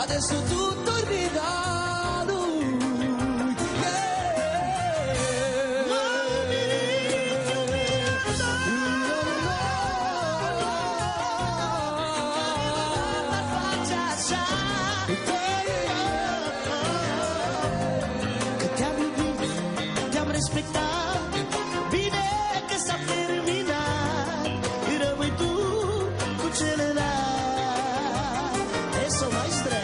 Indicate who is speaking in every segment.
Speaker 1: adesso tutto rida lui,
Speaker 2: que te amo y te amo respetar, vine que está terminar, y rămâi tu cu celălalt. Eso, maestre.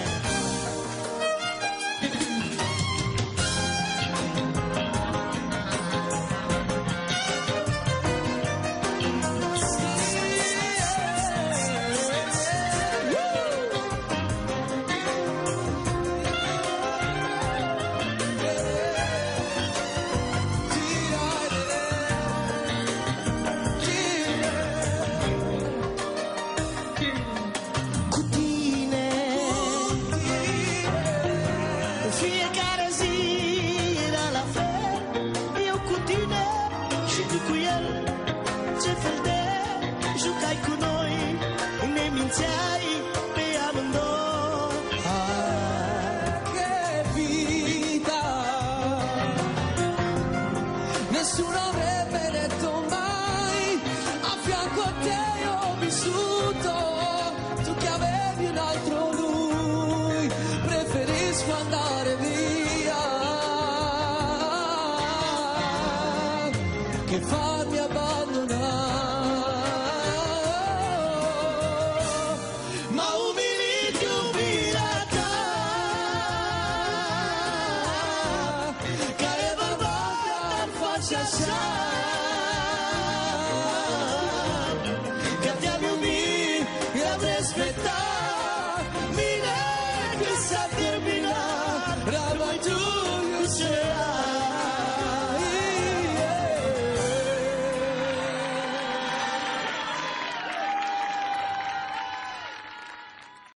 Speaker 2: Cu tine fiecare zi era la fel, eu cu tine și tu cu el. Ce fel de jucai cu noi, ne mințeai pe amândoi.
Speaker 1: che vita, nessuno avrebbe detto mai, a fianco a te io ho vissuto, tu che avevi un altro lui, preferisco andare via, che farmi abbandonare, ma umilit iubirea ta, care bărbat ar face așa.